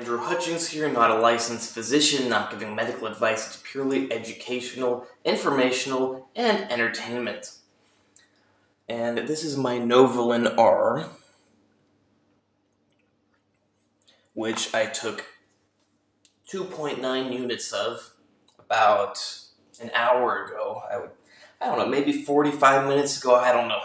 Andrew Hutchins here, not a licensed physician, not giving medical advice. It's purely educational, informational, and entertainment. And this is my Novolin-R, which I took 2.9 units of about an hour ago. I don't know, maybe 45 minutes ago, I don't know.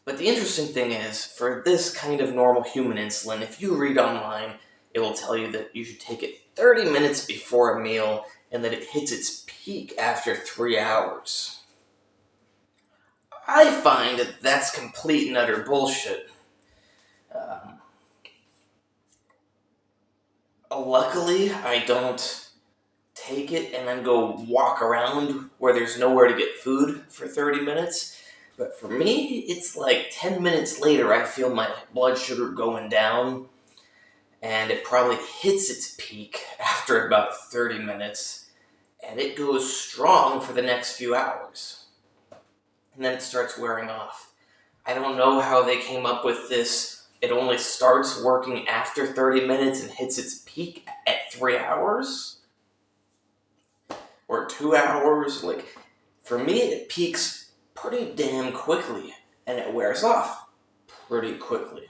But the interesting thing is, for this kind of normal human insulin, if you read online, it will tell you that you should take it 30 minutes before a meal and that it hits its peak after 3 hours. I find that that's complete and utter bullshit. Luckily, I don't take it and then go walk around where there's nowhere to get food for 30 minutes. But for me, it's like 10 minutes later, I feel my blood sugar going down, and it probably hits its peak after about 30 minutes, and it goes strong for the next few hours. And then it starts wearing off. I don't know how they came up with this. It only starts working after 30 minutes and hits its peak at 3 hours? Or 2 hours? Like, for me, it peaks pretty damn quickly, and it wears off pretty quickly.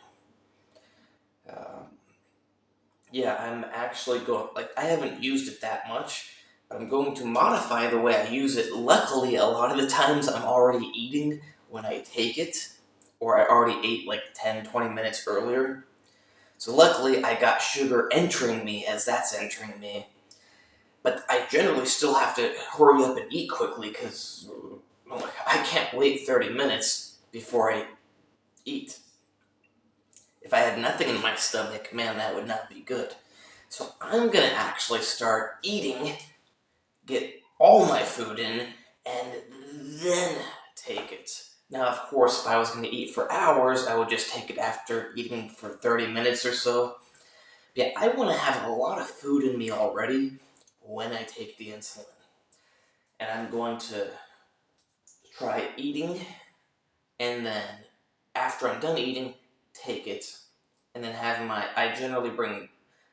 Yeah, I'm actually going, I haven't used it that much, but I'm going to modify the way I use it. Luckily, a lot of the times I'm already eating when I take it, or I already ate like 10-20 minutes earlier. So luckily, I got sugar entering me as that's entering me. But I generally still have to hurry up and eat quickly, because I can't wait 30 minutes before I eat. If I had nothing in my stomach, man, that would not be good. So I'm going to actually start eating, get all my food in, and then take it. Now, of course, if I was going to eat for hours, I would just take it after eating for 30 minutes or so. But yeah, I want to have a lot of food in me already when I take the insulin. And I'm going to try eating, and then after I'm done eating, take it, and then have I generally bring,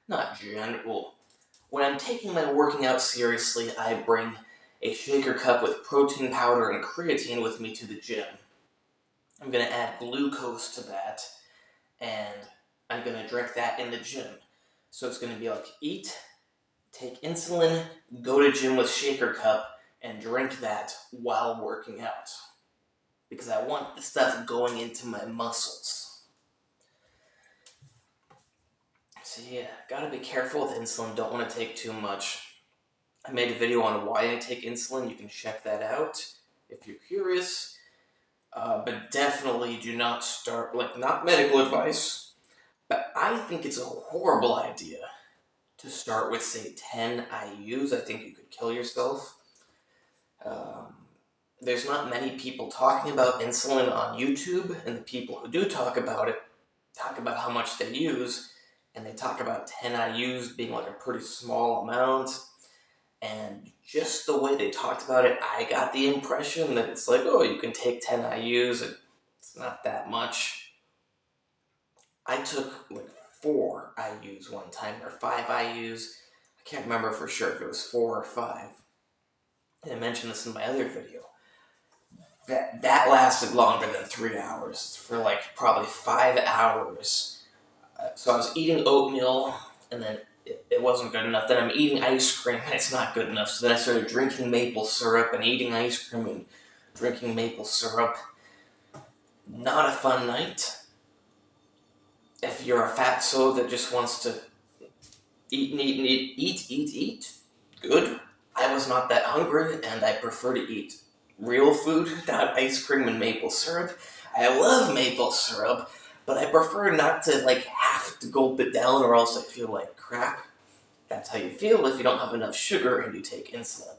when I'm taking my working out seriously, I bring a shaker cup with protein powder and creatine with me to the gym. I'm going to add glucose to that, and I'm going to drink that in the gym. So it's going to be like eat, take insulin, go to gym with shaker cup, and drink that while working out. Because I want the stuff going into my muscles. So yeah, gotta be careful with insulin, don't want to take too much. I made a video on why I take insulin, you can check that out if you're curious. But definitely do not start, not medical advice, but I think it's a horrible idea to start with, say, 10 IUs. I think you could kill yourself. There's not many people talking about insulin on YouTube, and the people who do talk about it talk about how much they use, and they talk about 10 IUs being like a pretty small amount. And just the way they talked about it, I got the impression that it's like, oh, you can take 10 IUs, and it's not that much. I took like 4 IUs one time, or 5 IUs. I can't remember for sure if it was 4 or 5. And I mentioned this in my other video. That lasted longer than 3 hours, for like probably 5 hours. So I was eating oatmeal, and then it wasn't good enough. Then I'm eating ice cream, and it's not good enough. So then I started drinking maple syrup and eating ice cream and drinking maple syrup. Not a fun night. If you're a fatso that just wants to eat, good. I was not that hungry, and I prefer to eat real food, not ice cream and maple syrup. I love maple syrup, but I prefer not to have to gulp it down, or else I feel like crap. That's how you feel if you don't have enough sugar and you take insulin.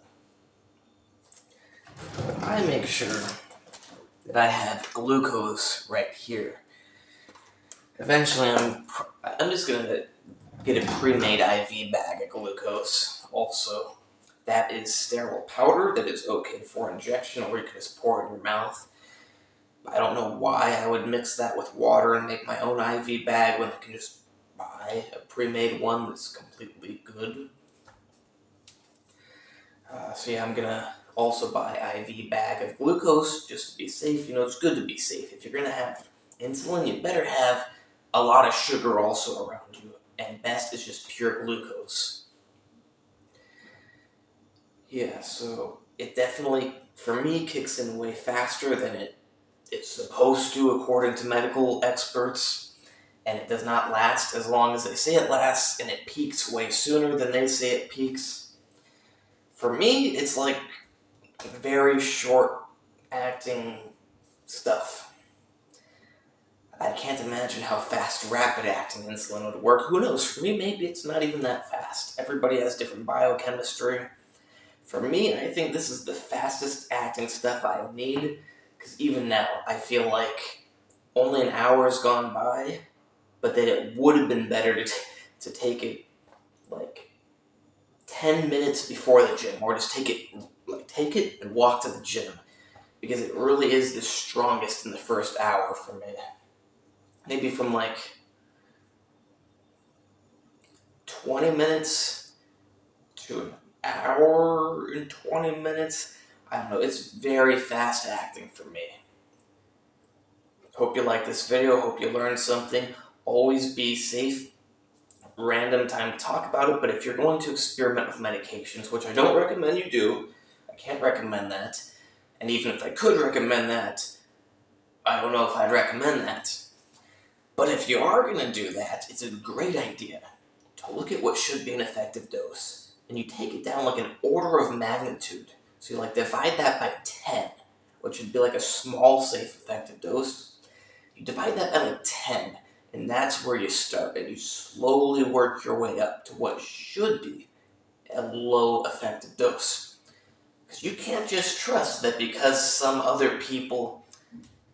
But I make sure that I have glucose right here. Eventually, I'm just gonna get a pre-made IV bag of glucose. Also, that is sterile powder that is okay for injection, or you can just pour it in your mouth. I don't know why I would mix that with water and make my own IV bag when I can just buy buy a pre-made one that's completely good. So yeah, I'm gonna also buy IV bag of glucose just to be safe. You know, it's good to be safe. If you're gonna have insulin, you better have a lot of sugar also around you, and best is just pure glucose. Yeah, so it definitely, for me, kicks in way faster than it's supposed to according to medical experts, and it does not last as long as they say it lasts, and it peaks way sooner than they say it peaks. For me, it's like very short acting stuff. I can't imagine how fast rapid acting insulin would work. Who knows? For me, maybe it's not even that fast. Everybody has different biochemistry. For me, I think this is the fastest acting stuff I need, because even now, I feel like only an hour has gone by, but that it would have been better to take it like 10 minutes before the gym, or just take it and walk to the gym, because it really is the strongest in the first hour for me. Maybe from like 20 minutes to an hour and 20 minutes. I don't know, it's very fast acting for me. Hope you like this video, hope you learned something. Always be safe. Random time to talk about it, but if you're going to experiment with medications, which I don't recommend you do, I can't recommend that, and even if I could recommend that, I don't know if I'd recommend that. But if you are going to do that, it's a great idea to look at what should be an effective dose, and you take it down like an order of magnitude. So you like divide that by 10, which would be like a small, safe, effective dose. You divide that by like 10, and that's where you start, and you slowly work your way up to what should be a low effective dose. Because you can't just trust that because some other people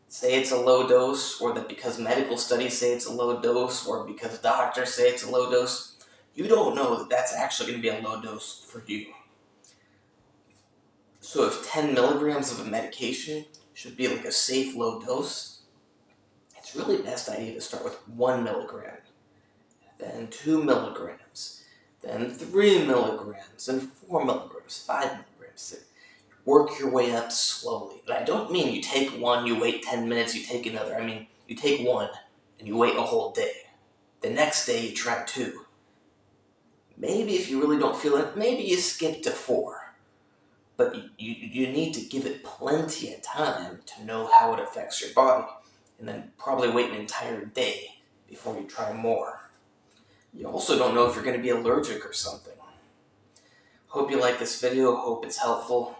say it's a low dose, or that because medical studies say it's a low dose, or because doctors say it's a low dose, you don't know that that's actually going to be a low dose for you. So if 10 milligrams of a medication should be like a safe low dose, it's really best idea to start with 1 milligram, then 2 milligrams, then 3 milligrams, and 4 milligrams, 5 milligrams. Work your way up slowly. And I don't mean you take one, you wait 10 minutes, you take another. I mean, you take one, and you wait a whole day. The next day, you try 2. Maybe if you really don't feel it, maybe you skip to 4. But you need to give it plenty of time to know how it affects your body. And then probably wait an entire day before you try more. You also don't know if you're going to be allergic or something. Hope you like this video, hope it's helpful.